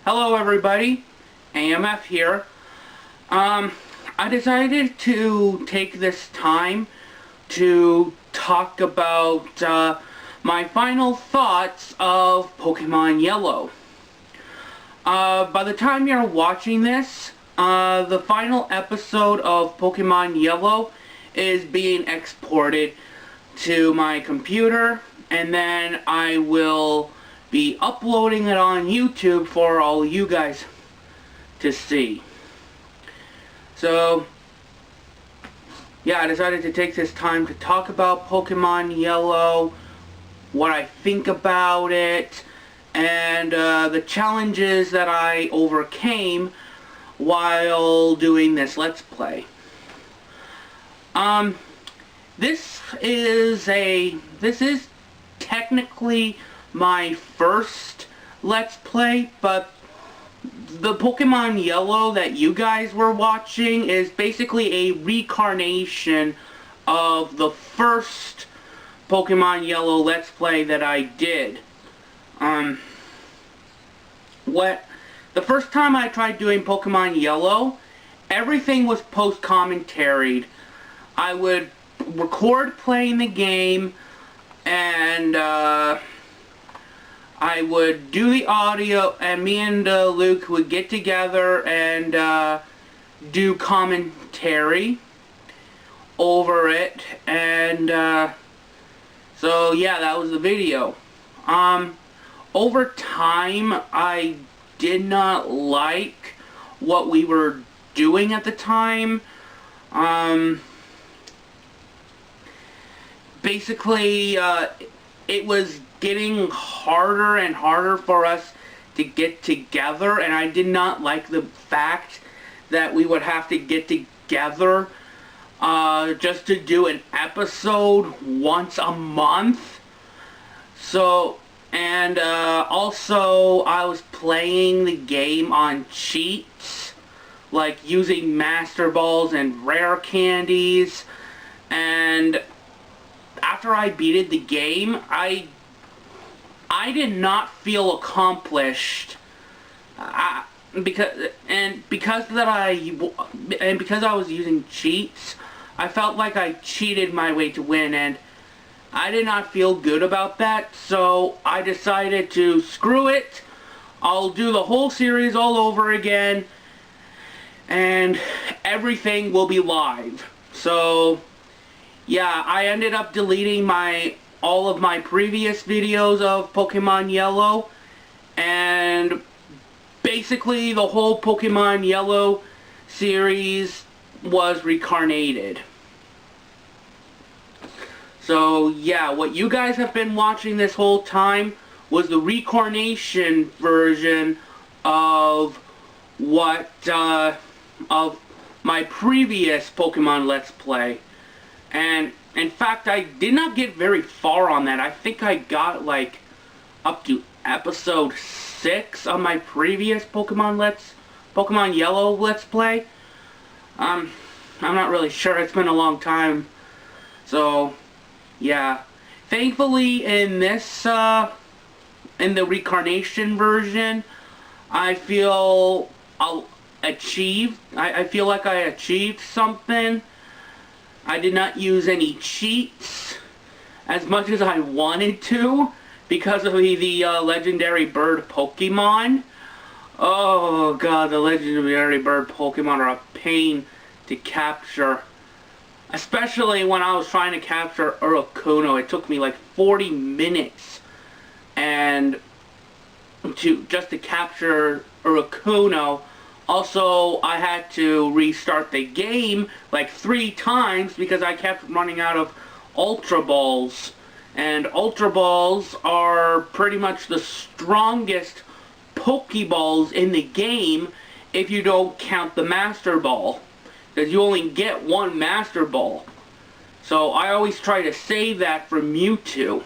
Hello everybody, AMF here. I decided to take this time to talk about my final thoughts of Pokemon Yellow. By the time you're watching this, the final episode of Pokemon Yellow is being exported to my computer, and then I will be uploading it on YouTube for all you guys to see. So, yeah, I decided to take this time to talk about Pokemon Yellow, what I think about it, and the challenges that I overcame while doing this Let's Play. This is technically my first Let's Play, but the Pokemon Yellow that you guys were watching is basically a reincarnation of the first Pokemon Yellow Let's Play that I did. The first time I tried doing Pokemon Yellow, everything was post-commentaried. I would record playing the game, and I would do the audio, and me and Luke would get together and do commentary over it, and so yeah, that was the video. Over time, I did not like what we were doing at the time. Basically, it was getting harder and harder for us to get together, and I did not like the fact that we would have to get together just to do an episode once a month. So, and also I was playing the game on cheats, like using Master Balls and Rare Candies, and after I beated the game, I did not feel accomplished, because I was using cheats. I felt like I cheated my way to win, and I did not feel good about that. So I decided to screw it. I'll do the whole series all over again, and everything will be live. So yeah, I ended up deleting all of my previous videos of Pokemon Yellow, and basically the whole Pokemon Yellow series was reincarnated. So yeah, what you guys have been watching this whole time was the reincarnation version of of my previous Pokemon Let's Play. And in fact, I did not get very far on that. I think I got like up to episode 6 of my previous Pokemon Yellow Let's Play. I'm not really sure. It's been a long time. So yeah, thankfully in this in the reincarnation version, I feel I feel like I achieved something. I did not use any cheats as much as I wanted to because of the legendary bird Pokemon. Oh god, the legendary bird Pokemon are a pain to capture. Especially when I was trying to capture Articuno. It took me like 40 minutes and just to capture Articuno. Also, I had to restart the game like 3 times because I kept running out of Ultra Balls. And Ultra Balls are pretty much the strongest Pokeballs in the game if you don't count the Master Ball. Because you only get 1 Master Ball. So I always try to save that for Mewtwo.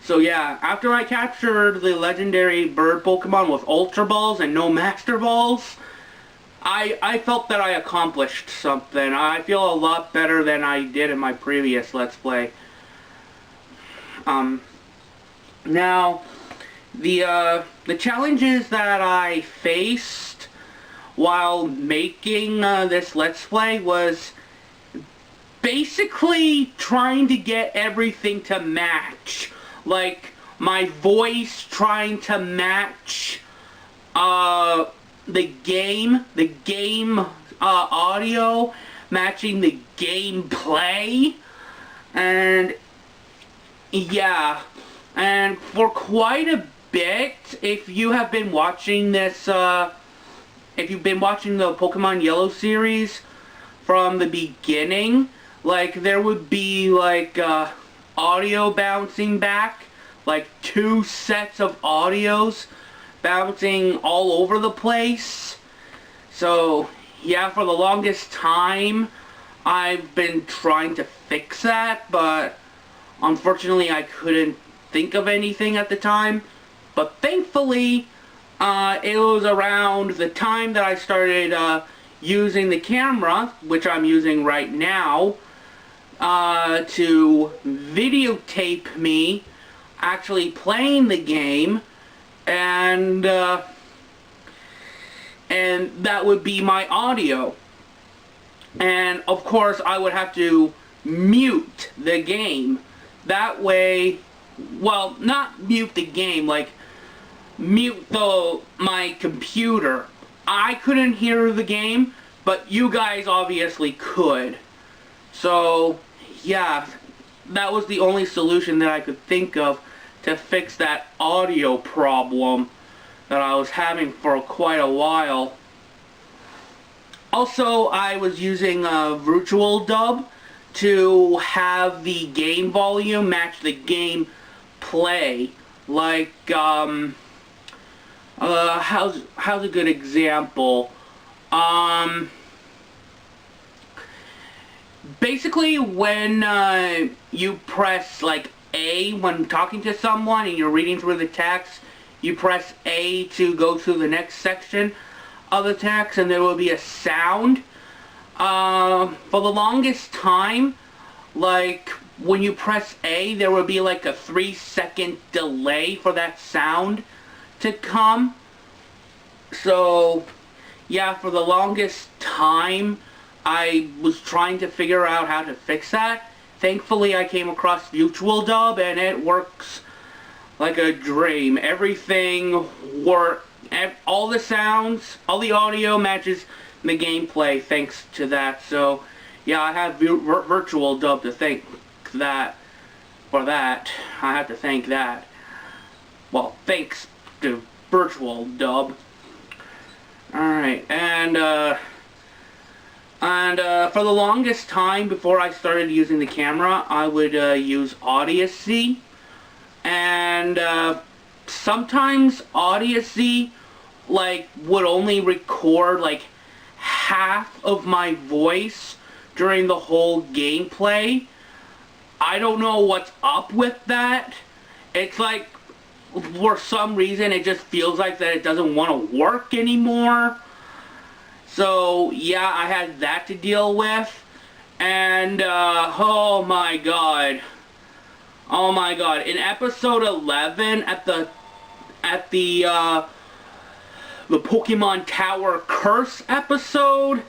So yeah, after I captured the legendary bird Pokemon with Ultra Balls and no Master Balls, I felt that I accomplished something. I feel a lot better than I did in my previous Let's Play. Now, the challenges that I faced while making this Let's Play was basically trying to get everything to match. Like, my voice trying to match the game audio matching the gameplay, and yeah, and for quite a bit, if you have been watching this, if you've been watching the Pokemon Yellow series from the beginning, like, there would be, like, audio bouncing back, like 2 sets of audios bouncing all over the place. So, yeah, for the longest time, I've been trying to fix that, but unfortunately I couldn't think of anything at the time. But thankfully, it was around the time that I started using the camera, which I'm using right now, to videotape me actually playing the game, and that would be my audio. And of course I would have to mute the game. That way, well, not mute the game, like mute my computer. I couldn't hear the game, but you guys obviously could. So yeah, that was the only solution that I could think of to fix that audio problem that I was having for quite a while. Also, I was using Virtual Dub to have the game volume match the game play. Like, how's a good example? Basically, when you press, like, A when talking to someone and you're reading through the text, you press A to go to the next section of the text, and there will be a sound. For the longest time, like, when you press A, there will be like a 3-second delay for that sound to come. So, yeah, for the longest time, I was trying to figure out how to fix that. Thankfully, I came across Virtual Dub, and it works like a dream. Everything works. All the sounds, all the audio matches the gameplay thanks to that. So, yeah, I have Virtual Dub to thank for that. I have to thank that. Well, thanks to Virtual Dub. Alright, and for the longest time before I started using the camera, I would use Audacity. And sometimes Audacity, like, would only record, like, half of my voice during the whole gameplay. I don't know what's up with that. It's like, for some reason, it just feels like that it doesn't want to work anymore. So, yeah, I had that to deal with. And, oh my god. Oh my god. In episode 11, at the Pokemon Tower Curse episode,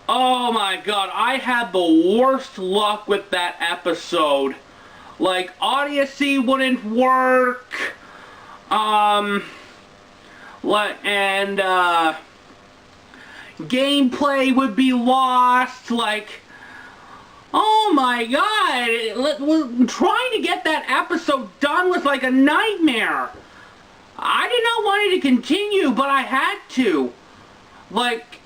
oh my god, I had the worst luck with that episode. Like, Odyssey wouldn't work, gameplay would be lost, like, oh my god, trying to get that episode done was like a nightmare. I did not want it to continue, but I had to. Like,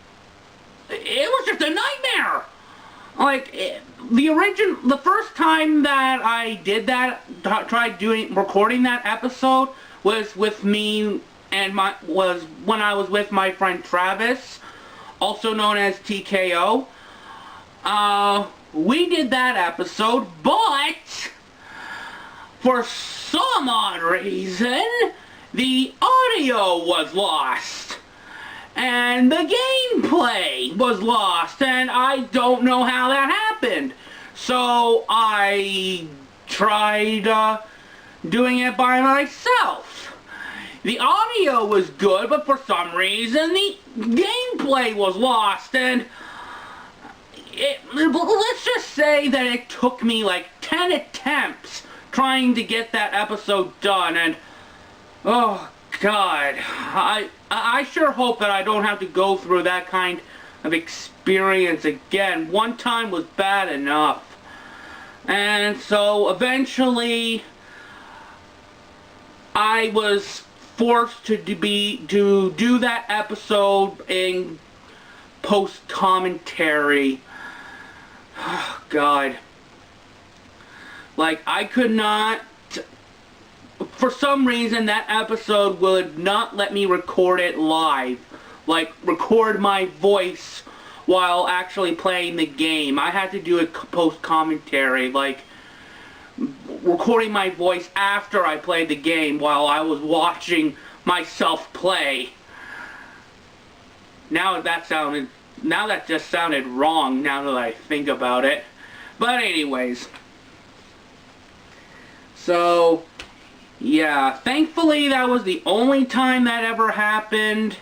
it was just a nightmare. Like, the first time that I did that, tried recording that episode, was with me and was when I was with my friend Travis, also known as TKO. We did that episode, but for some odd reason, the audio was lost, and the gameplay was lost, and I don't know how that happened. So I tried doing it by myself. The audio was good, but for some reason the gameplay was lost, and let's just say that it took me like 10 attempts trying to get that episode done, and oh God, I sure hope that I don't have to go through that kind of experience again. One time was bad enough. And so eventually I was forced to do that episode in post commentary. Oh, God. Like, I could not, for some reason that episode would not let me record it live. Like, record my voice while actually playing the game. I had to do a post commentary, like recording my voice after I played the game while I was watching myself play. Now that just sounded wrong now that I think about it. But anyways. So, yeah, thankfully that was the only time that ever happened.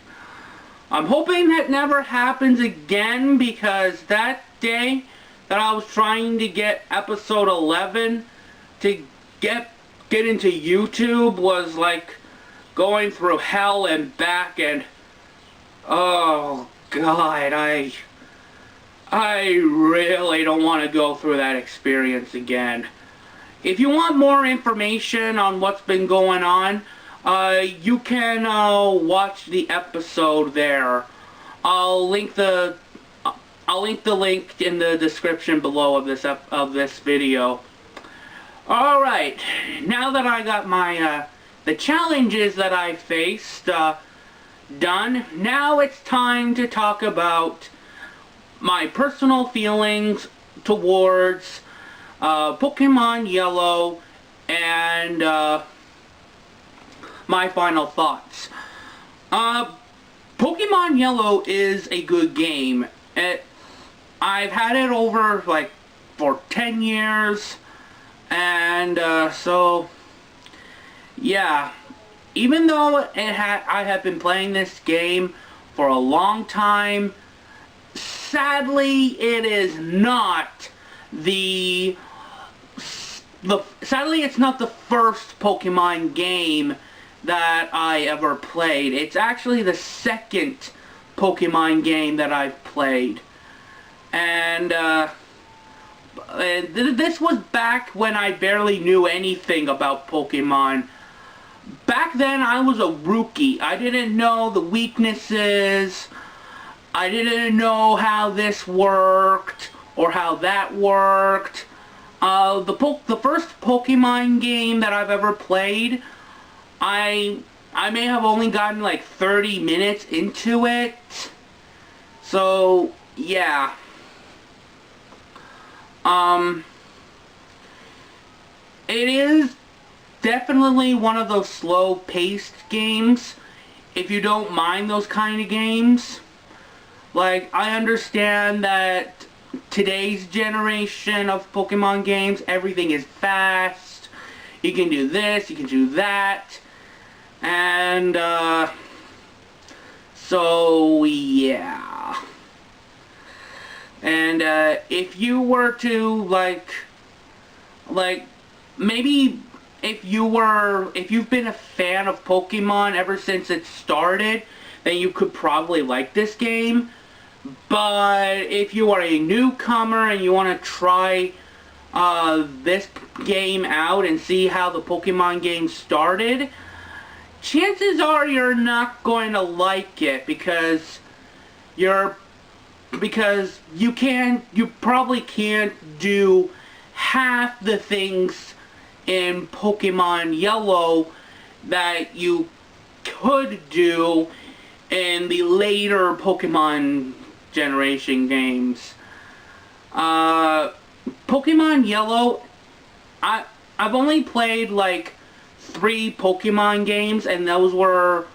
I'm hoping that never happens again, because that day that I was trying to get episode 11 to get into YouTube was like going through hell and back, and oh God, I really don't want to go through that experience again. If you want more information on what's been going on, you can watch the episode there. I'll link the link in the description below of this video. All right, now that I got my the challenges that I faced done, now it's time to talk about my personal feelings towards Pokemon Yellow and my final thoughts. Pokemon Yellow is a good game. I've had it over like for 10 years, and so yeah, even though I have been playing this game for a long time, sadly it is not sadly it's not the first Pokemon game that I ever played. It's actually the second Pokemon game that I've played. And this was back when I barely knew anything about Pokemon. Back then I was a rookie. I didn't know the weaknesses. I didn't know how this worked or how that worked. The first Pokemon game that I've ever played, I may have only gotten like 30 minutes into it. So, yeah. It is definitely one of those slow-paced games, if you don't mind those kind of games. Like, I understand that today's generation of Pokemon games, everything is fast. You can do this, you can do that. And, so, yeah. And, if you were to, like, maybe if you've been a fan of Pokemon ever since it started, then you could probably like this game. But if you are a newcomer and you want to try this game out and see how the Pokemon game started, chances are you're not going to like it, because you probably can't do half the things in Pokemon Yellow that you could do in the later Pokemon generation games. Pokemon Yellow, I've only played like 3 Pokemon games, and those were,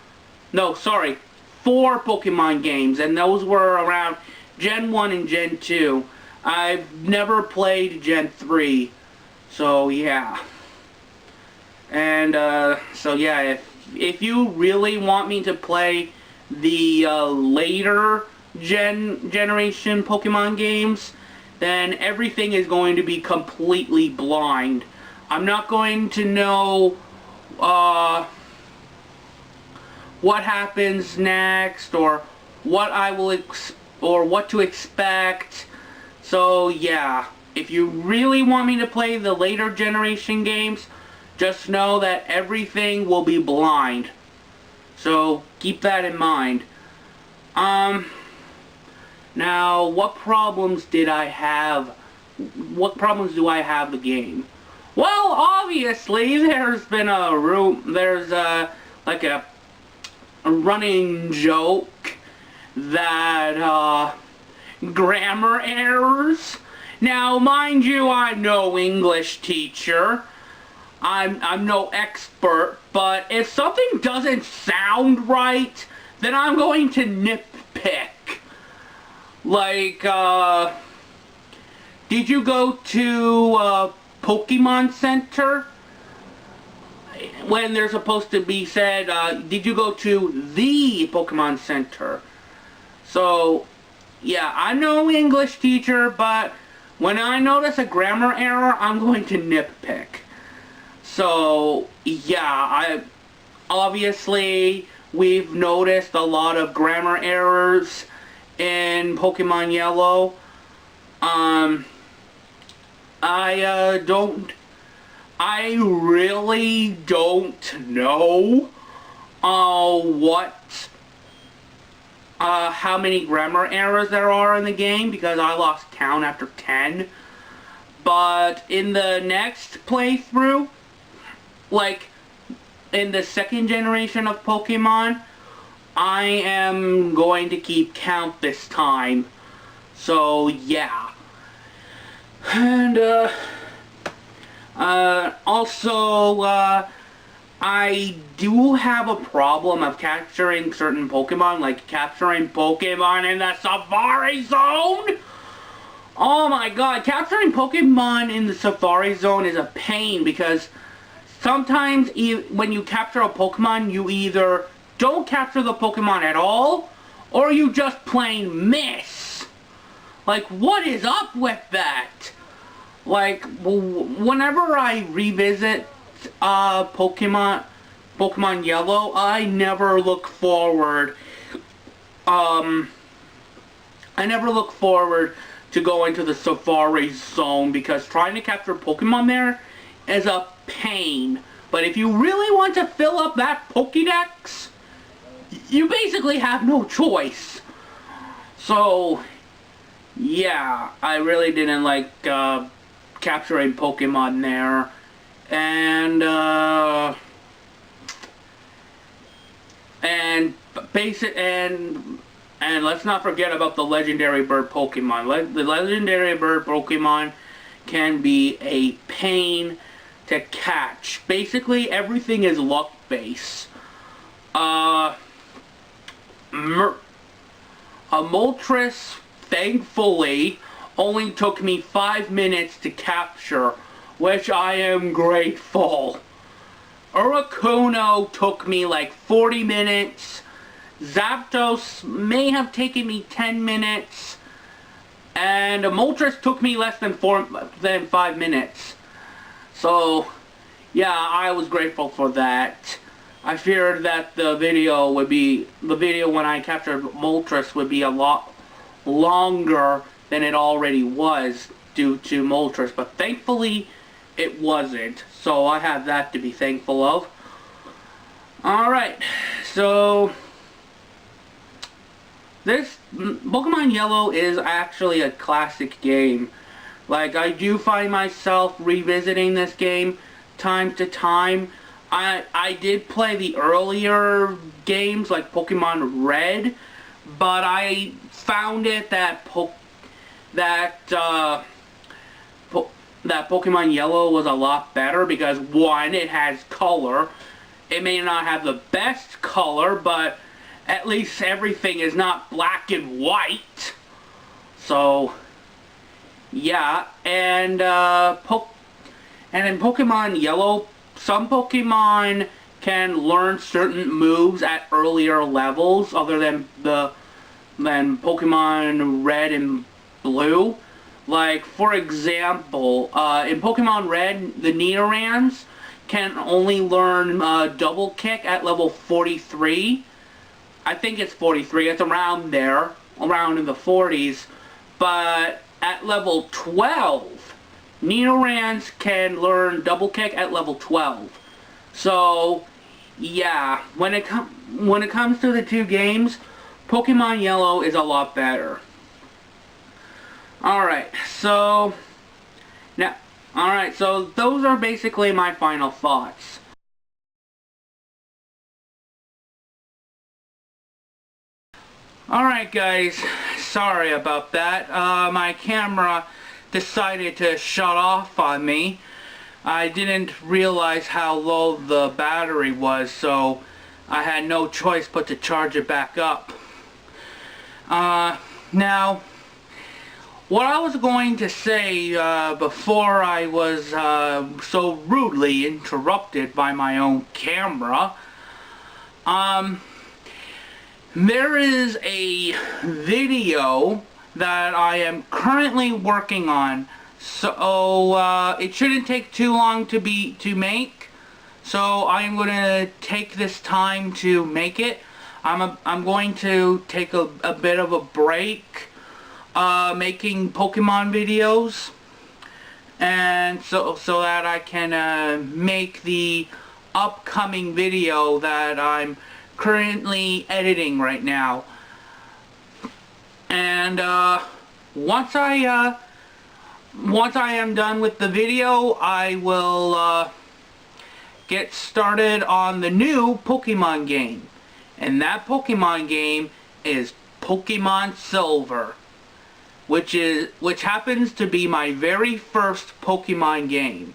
no, sorry, 4 Pokemon games, and those were around Gen 1 and Gen 2. I've never played Gen 3, so yeah. And so yeah, if you really want me to play the later generation Pokemon games, then everything is going to be completely blind. I'm not going to know what happens next, or what I will or what to expect. So yeah, if you really want me to play the later generation games, just know that everything will be blind. So keep that in mind. Now, what problems did I have? What problems do I have the game? Well, obviously, there's been there's like a running joke that grammar errors. Now, mind you, I'm no English teacher. I'm no expert, but if something doesn't sound right, then I'm going to nitpick. Like, did you go to Pokemon Center? When they're supposed to be said, did you go to the Pokemon Center? So, yeah, I'm no English teacher, but when I notice a grammar error, I'm going to nitpick. So, yeah, obviously, we've noticed a lot of grammar errors in Pokemon Yellow. I really don't know how many grammar errors there are in the game, because I lost count after 10. But in the next playthrough, like in the second generation of Pokemon, I am going to keep count this time. So yeah. And also I do have a problem of capturing certain Pokemon, like capturing Pokemon in the Safari Zone. Oh my god, capturing Pokemon in the Safari Zone is a pain, because sometimes when you capture a Pokemon, you either don't capture the Pokemon at all, or you just plain miss. Like, what is up with that? Like, whenever I revisit Pokemon Yellow, I never look forward. I never look forward to go into the Safari Zone, because trying to capture Pokemon there is a pain. But if you really want to fill up that Pokédex, you basically have no choice. So, yeah, I really didn't like capturing Pokemon there. And let's not forget about the legendary bird Pokemon. The legendary bird Pokemon can be a pain to catch. Basically, everything is luck-based. A Moltres, thankfully, only took me 5 minutes to capture, which I am grateful. Articuno took me like 40 minutes. Zapdos may have taken me 10 minutes. And Moltres took me less than 5 minutes. So, yeah, I was grateful for that. I feared that the video when I captured Moltres would be a lot longer than it already was due to Moltres, but thankfully it wasn't. So I have that to be thankful of. Alright, so this Pokemon Yellow is actually a classic game. Like, I do find myself revisiting this game time to time. I did play the earlier games like Pokemon Red, but I found it that Pokemon Yellow was a lot better, because one, it has color. It may not have the best color, but at least everything is not black and white. So, yeah, and in Pokemon Yellow, some Pokemon can learn certain moves at earlier levels other than Pokemon Red and Blue. Like, for example, in Pokemon Red, the Nidorans can only learn Double Kick at level 43. I think it's 43. It's around there, around in the 40s. But at level 12, Nidorans can learn Double Kick at level 12. So, yeah, when it comes to the two games, Pokemon Yellow is a lot better. Alright, so those are basically my final thoughts. Alright guys, sorry about that. My camera decided to shut off on me. I didn't realize how low the battery was, so I had no choice but to charge it back up. Now, what I was going to say before I was so rudely interrupted by my own camera, there is a video that I am currently working on. So it shouldn't take too long to make. So I'm going to take this time to make it. I'm going to take a bit of a break making Pokemon videos, and so that I can make the upcoming video that I'm currently editing right now. And once I am done with the video, I will get started on the new Pokemon game. And that Pokemon game is Pokemon Silver, which happens to be my very first Pokemon game.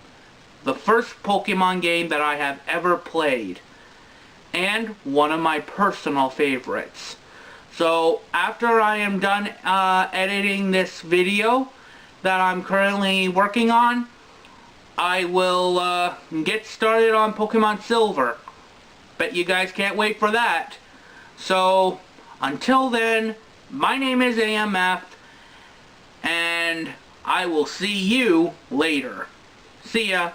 The first Pokemon game that I have ever played. And one of my personal favorites. So after I am done editing this video that I'm currently working on, I will get started on Pokemon Silver. Bet you guys can't wait for that. So until then, my name is AMF, and I will see you later. See ya.